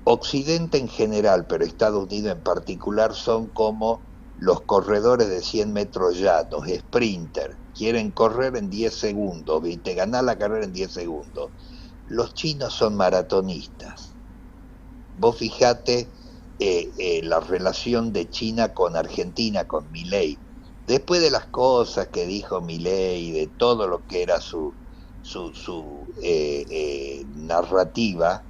Occidente en general, pero Estados Unidos en particular, son como los corredores de 100 metros llanos, sprinter, quieren correr en 10 segundos, ¿viste? Ganar la carrera en 10 segundos. Los chinos son maratonistas. Vos fijate la relación de China con Argentina, con Milei. Después de las cosas que dijo Milei, de todo lo que era su narrativa,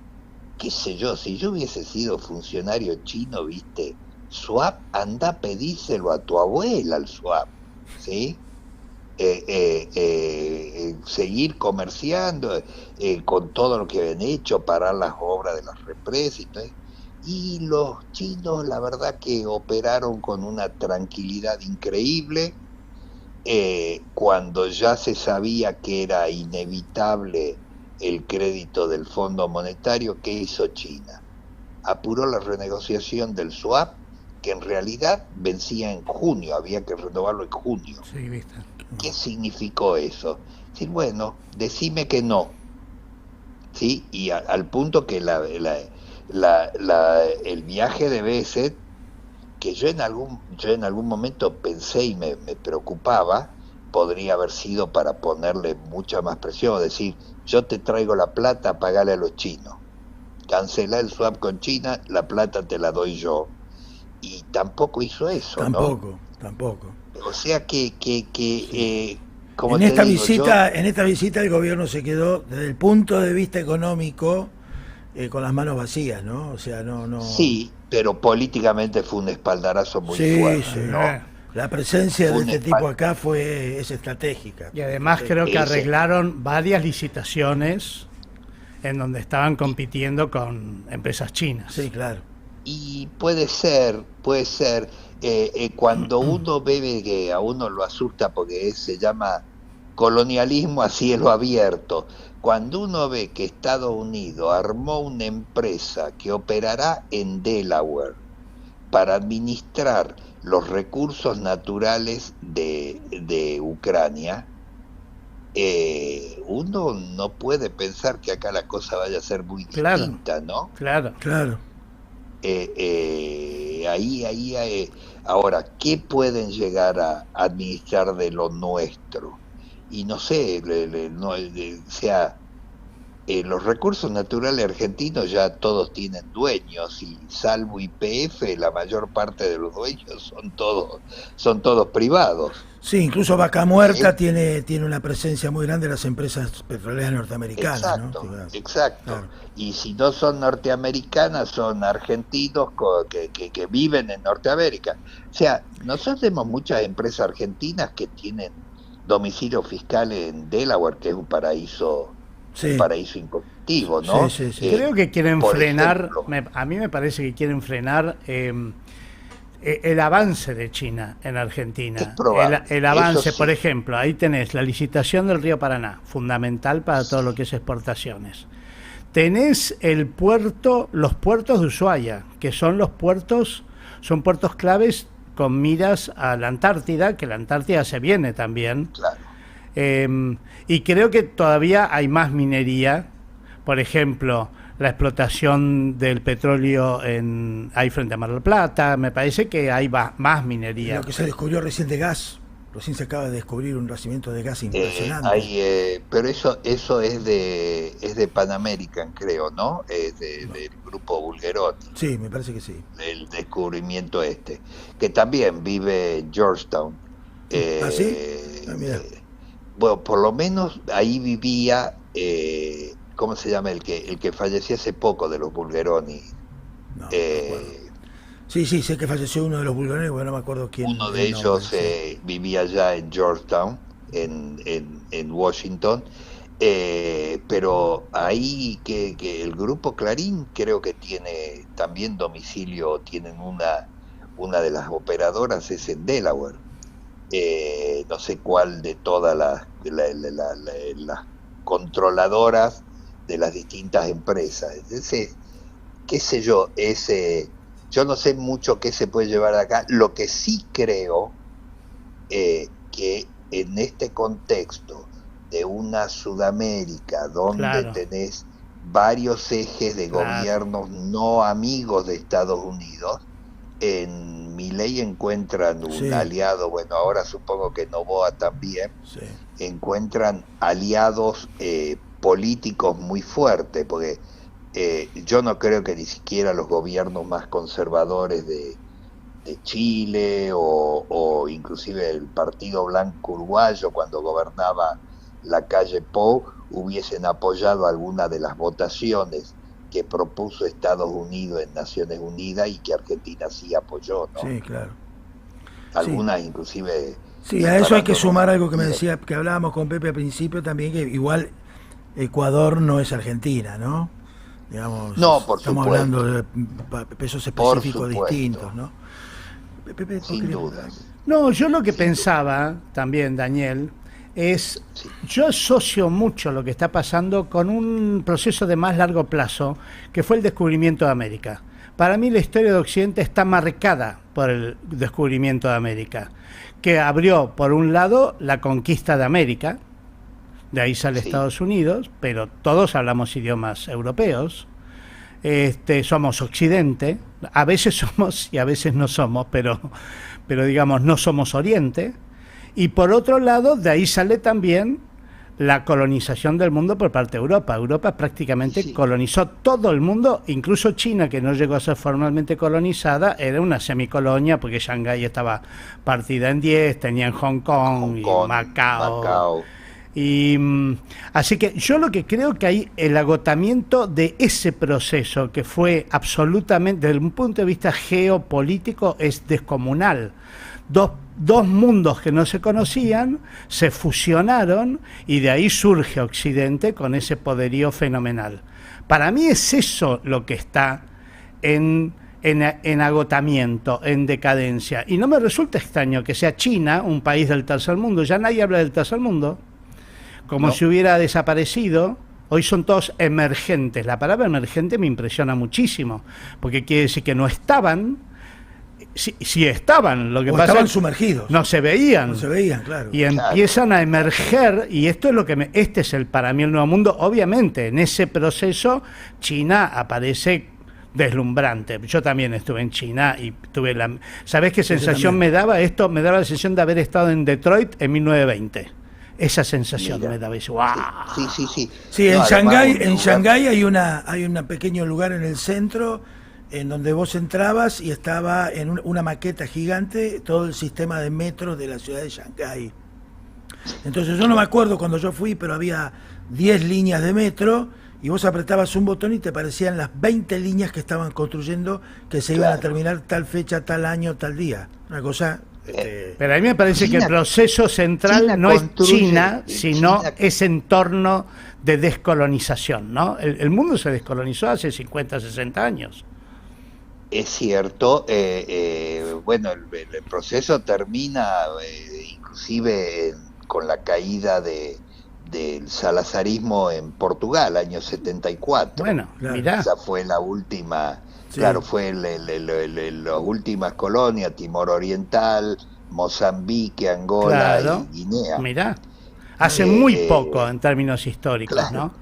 qué sé yo, si yo hubiese sido funcionario chino, ¿viste? Swap, anda a pedírselo a tu abuela, al swap, ¿sí? Seguir comerciando con todo lo que habían hecho, parar las obras de las represas y todo. Y los chinos, la verdad que operaron con una tranquilidad increíble, cuando ya se sabía que era inevitable el crédito del Fondo Monetario, ¿qué hizo China? Apuró la renegociación del swap, que en realidad vencía en junio, había que renovarlo en junio. Sí, ¿viste? ¿Qué significó eso? Decir, bueno, decime que no, ¿sí? Y al punto que el viaje de Bessett, que yo en algún momento pensé y me preocupaba, podría haber sido para ponerle mucha más presión, decir, yo te traigo la plata, pagale a los chinos, cancelá el swap con China, la plata te la doy yo. Y tampoco hizo eso, Tampoco. O sea como En te esta digo, visita el gobierno se quedó, desde el punto de vista económico, con las manos vacías, ¿no? O sea, no. Sí, pero políticamente fue un espaldarazo muy fuerte, sí. ¿no? La presencia Fue de un este tipo acá es estratégica. Y además creo que Ese. arreglaron varias licitaciones en donde estaban compitiendo con empresas chinas. Sí, claro. Y puede ser, cuando uno ve que a uno lo asusta porque se llama colonialismo a cielo abierto, cuando uno ve que Estados Unidos armó una empresa que operará en Delaware para administrar los recursos naturales de Ucrania, uno no puede pensar que acá la cosa vaya a ser muy distinta, ¿no? Claro. Ahora, ¿qué pueden llegar a administrar de lo nuestro? Y no sé, los recursos naturales argentinos ya todos tienen dueños, y salvo YPF, la mayor parte de los dueños son todos privados. Sí, incluso Vaca Muerta tiene una presencia muy grande en las empresas petroleras norteamericanas. Exacto, ¿no? exacto. Claro. Y si no son norteamericanas, son argentinos que viven en Norteamérica. O sea, nosotros tenemos muchas empresas argentinas que tienen domicilio fiscal en Delaware, que es un paraíso impositivo, ¿no? Sí. Creo que quieren por frenar, ejemplo, a mí me parece que quieren frenar el avance de China en Argentina. Es probable, El avance, eso sí. por ejemplo, ahí tenés la licitación del río Paraná, fundamental para todo lo que es exportaciones. Tenés los puertos de Ushuaia, que son puertos claves con miras a la Antártida, que la Antártida se viene también. Claro. Y creo que todavía hay más minería, por ejemplo, la explotación del petróleo ahí frente a Mar del Plata, me parece que hay más minería. Lo que se descubrió recién de gas, recién se acaba de descubrir un yacimiento de gas impresionante. Pero eso es de Pan American, creo, ¿no? Del grupo Bulgeroni. Sí, me parece que sí. El descubrimiento que también vive en Georgetown. ¿Ah, sí? Mira. Bueno, por lo menos ahí vivía, ¿cómo se llama? El que falleció hace poco de los Bulgeroni. No recuerdo. Sí, sé que falleció uno de los Bulgeroni, bueno, no me acuerdo quién. Uno de ellos vivía ya en Georgetown, en Washington, pero ahí que el grupo Clarín creo que tiene también domicilio, tienen una de las operadoras es en Delaware. No sé cuál de todas las controladoras de las distintas empresas. Entonces, qué sé yo, yo no sé mucho qué se puede llevar acá. Lo que sí creo que en este contexto de una Sudamérica donde tenés varios ejes de gobiernos no amigos de Estados Unidos, en Milei encuentran un aliado, bueno, ahora supongo que Noboa también, encuentran aliados políticos muy fuertes, porque yo no creo que ni siquiera los gobiernos más conservadores de Chile o inclusive el Partido Blanco Uruguayo, cuando gobernaba la calle Pou, hubiesen apoyado alguna de las votaciones que propuso Estados Unidos en Naciones Unidas y que Argentina sí apoyó, ¿no? Sí, claro. Algunas inclusive... Sí, a eso hay que sumar algo que me decía, que hablábamos con Pepe al principio también, que igual Ecuador no es Argentina, ¿no? Digamos, no, por estamos supuesto. hablando de pesos específicos distintos, ¿no? Pepe, sin dudas. No, yo lo que pensaba también, Daniel, Sí, yo asocio mucho lo que está pasando con un proceso de más largo plazo, que fue el descubrimiento de América. Para mí la historia de Occidente está marcada por el descubrimiento de América, que abrió, por un lado, la conquista de América, de ahí sale sí, Estados Unidos, pero todos hablamos idiomas europeos, somos Occidente, a veces somos y a veces no somos, pero digamos no somos Oriente. Y por otro lado, de ahí sale también la colonización del mundo por parte de Europa. Europa prácticamente sí, colonizó todo el mundo, incluso China, que no llegó a ser formalmente colonizada, era una semicolonia porque Shanghái estaba partida en 10, tenían Hong Kong Hong y Kong, Macao. Macao, Y así que yo lo que creo que hay el agotamiento de ese proceso que fue absolutamente, desde un punto de vista geopolítico, es descomunal. Dos mundos que no se conocían se fusionaron y de ahí surge Occidente con ese poderío fenomenal. Para mí es eso lo que está en agotamiento, en decadencia. Y no me resulta extraño que sea China, un país del tercer mundo. Ya nadie habla del tercer mundo, como no, si hubiera desaparecido. Hoy son todos emergentes. La palabra emergente me impresiona muchísimo, porque quiere decir que no estaban, si estaban, lo que O pasa estaban es que sumergidos. no se veían. No se veían, claro. Y claro, empiezan a emerger, y esto es lo que este es para mí el nuevo mundo. Obviamente, en ese proceso, China aparece deslumbrante. Yo también estuve en China y tuve la... ¿Sabés qué Sí, yo sensación también. me daba esto? Me daba la sensación de haber estado en Detroit en 1920. Esa sensación me mira, daba eso. ¡Wow! sí, sí, sí, sí. Sí, No, en además Shanghái, un en lugar, Shanghái hay un pequeño lugar en el centro en donde vos entrabas y estaba en una maqueta gigante todo el sistema de metro de la ciudad de Shanghái. Entonces yo no me acuerdo cuando yo fui, pero había 10 líneas de metro y vos apretabas un botón y te parecían las 20 líneas que estaban construyendo que se iban a claro. terminar tal fecha, tal año, tal día. Una cosa... Eh, Pero a mí me parece que el China, proceso central China no es China, construye, sino China, ese entorno de descolonización, ¿no? El mundo se descolonizó hace 50, 60 años. es cierto, bueno, el proceso termina inclusive con la caída del salazarismo en Portugal, año 74. Bueno, Claro, mirá, Esa fue la última, claro, sí, fue las últimas colonias, Timor Oriental, Mozambique, Angola y claro, Guinea. mirá. Hace Eh, muy poco eh, en términos históricos, claro, ¿no?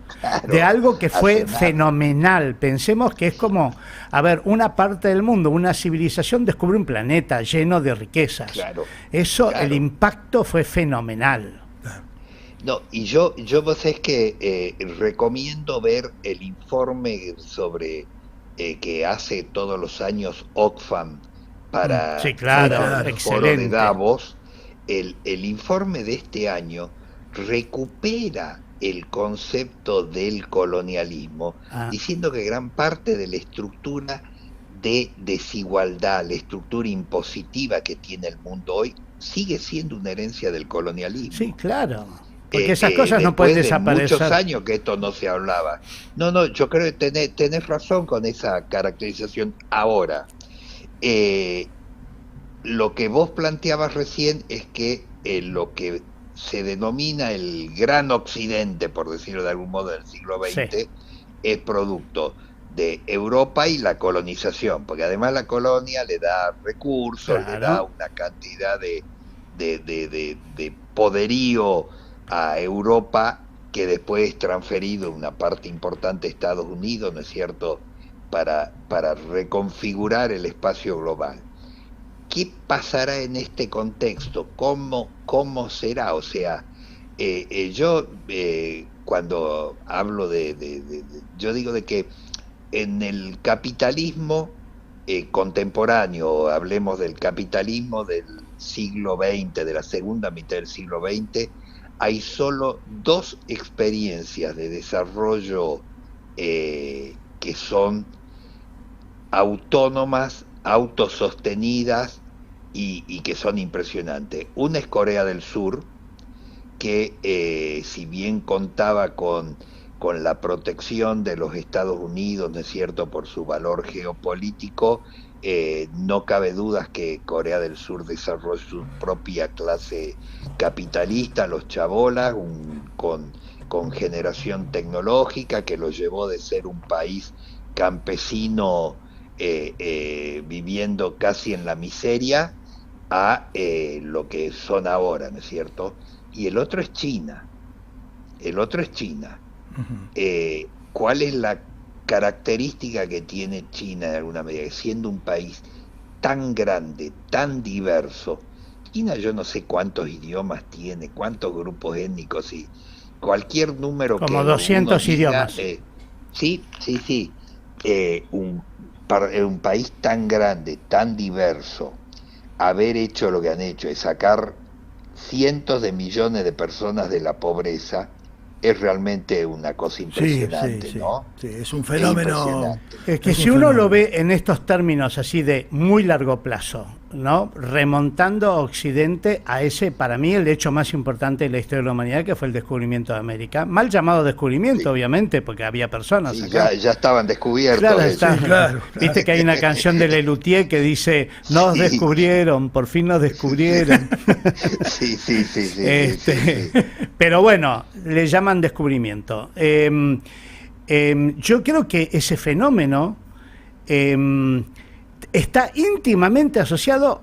De claro, algo que hace fue nada, fenomenal. Pensemos que es como, a ver, una parte del mundo, una civilización descubre un planeta lleno de riquezas. claro, Eso, el claro. impacto fue fenomenal. claro. No, y yo vos es que recomiendo ver el informe sobre que hace todos los años Oxfam Sí, Sí, claro, para el claro. foro de excelente. Davos. El informe de este año recupera el concepto del colonialismo, Ah, diciendo que gran parte de la estructura de desigualdad, la estructura impositiva que tiene el mundo hoy, sigue siendo una herencia del sí, colonialismo. claro. Porque esas cosas no pueden Después de muchos desaparecer. años que esto no se hablaba. No, no, yo creo que tenés razón con esa caracterización ahora. Eh, lo que vos planteabas recién es que lo que se denomina el gran occidente, por decirlo de algún modo, del siglo Sí, XX, es producto de Europa y la colonización, porque además la colonia le da recursos, le da claro. una cantidad de poderío a Europa que después es transferido una parte importante a Estados Unidos, ¿no es cierto?, para reconfigurar el espacio global. ¿Qué pasará en este contexto? ¿Cómo será? O sea, yo cuando hablo yo digo de que en el capitalismo contemporáneo, hablemos del capitalismo del siglo XX, de la segunda mitad del siglo XX, hay solo dos experiencias de desarrollo que son autónomas, autosostenidas y que son impresionantes. Una es Corea del Sur, que si bien contaba con con la protección de los Estados Unidos, ¿no es cierto?, por su valor geopolítico, no cabe dudas que Corea del Sur desarrolló su propia clase capitalista, los chabolas, con generación tecnológica, que lo llevó de ser un país campesino viviendo casi en la miseria a lo que son ahora, ¿no es cierto? Y el otro es China. Uh-huh. ¿Cuál es la característica que tiene China de alguna medida? Siendo un país tan grande, tan diverso. China, yo no sé cuántos idiomas tiene, cuántos grupos étnicos, y cualquier número como que 200 idiomas. Sí. Un país tan grande, tan diverso, haber hecho lo que han hecho, es sacar cientos de millones de personas de la pobreza, es realmente una cosa impresionante, ¿no? Sí, es un fenómeno. Es que si uno lo ve en estos términos así de muy largo plazo, ¿no? Remontando a Occidente a ese, para mí, el hecho más importante de la historia de la humanidad, que fue el descubrimiento de América. Mal llamado descubrimiento, obviamente, porque había personas acá. Ya estaban descubiertos. Claro. Viste que hay una canción de Lelutier que dice, nos descubrieron, por fin nos descubrieron. Sí. Pero bueno, le llaman descubrimiento. Yo creo que ese fenómeno está íntimamente asociado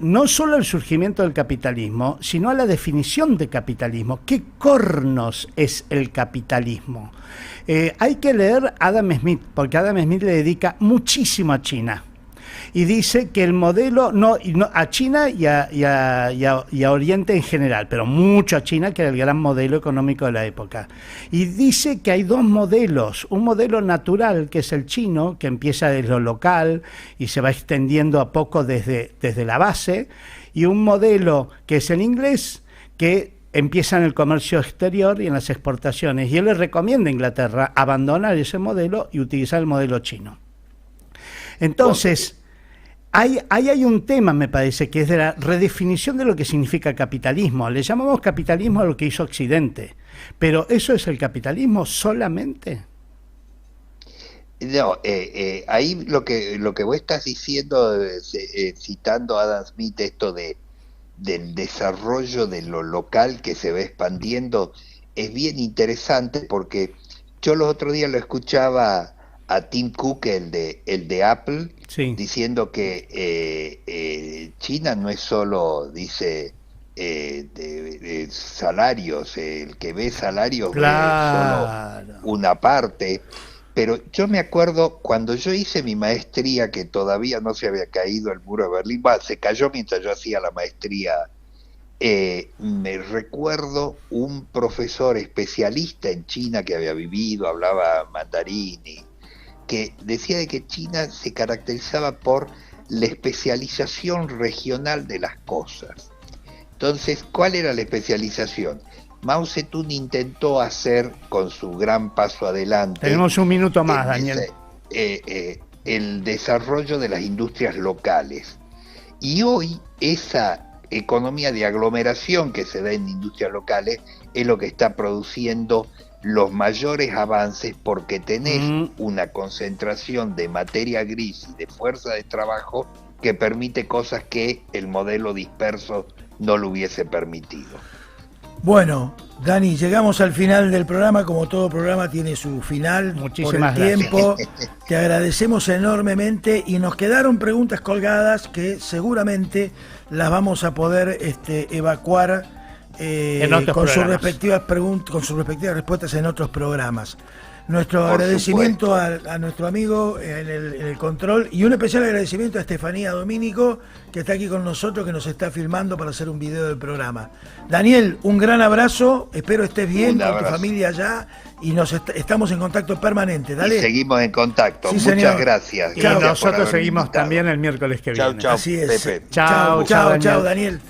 no solo al surgimiento del capitalismo, sino a la definición de capitalismo. ¿Qué cornos es el capitalismo? Hay que leer Adam Smith, porque Adam Smith le dedica muchísimo a China. Y dice que el modelo, a China y a Oriente en general, pero mucho a China, que era el gran modelo económico de la época. Y dice que hay dos modelos, un modelo natural, que es el chino, que empieza desde lo local y se va extendiendo a poco desde la base, y un modelo que es el inglés, que empieza en el comercio exterior y en las exportaciones. Y él le recomienda a Inglaterra abandonar ese modelo y utilizar el modelo chino. Entonces, ahí hay un tema, me parece, que es de la redefinición de lo que significa capitalismo. Le llamamos capitalismo a lo que hizo Occidente, pero ¿eso es el capitalismo solamente? No, ahí lo que vos estás diciendo, citando a Adam Smith, esto del desarrollo de lo local que se va expandiendo, es bien interesante, porque yo los otros días lo escuchaba a Tim Cook, el de Apple, sí, diciendo que China no es solo, dice, de salarios, el que ve salarios, claro, ve solo una parte. Pero yo me acuerdo cuando yo hice mi maestría, que todavía no se había caído el muro de Berlín, se cayó mientras yo hacía la maestría. Me recuerdo un profesor especialista en China que había vivido, hablaba mandarín, que decía de que China se caracterizaba por la especialización regional de las cosas. Entonces, ¿cuál era la especialización? Mao Zedong intentó hacer, con su gran paso adelante... Tenemos un minuto más, Daniel. El desarrollo de las industrias locales. Y hoy esa economía de aglomeración que se da en industrias locales es lo que está produciendo los mayores avances, porque tenés una concentración de materia gris y de fuerza de trabajo que permite cosas que el modelo disperso no lo hubiese permitido. Bueno, Dani, llegamos al final del programa. Como todo programa tiene su final. Muchísimas por el tiempo. Te agradecemos enormemente, y nos quedaron preguntas colgadas que seguramente las vamos a poder evacuar con sus respectivas respuestas en otros programas. Nuestro agradecimiento a nuestro amigo en el control, y un especial agradecimiento a Estefanía Domínico, que está aquí con nosotros, que nos está filmando para hacer un video del programa. Daniel, un gran abrazo, espero estés bien con tu familia allá, y estamos en contacto permanente. Dale. Y seguimos en contacto. Sí, muchas señor. Gracias. Y nosotros seguimos invitado también el miércoles que viene. Chau, así es. Pepe. Chao, Daniel.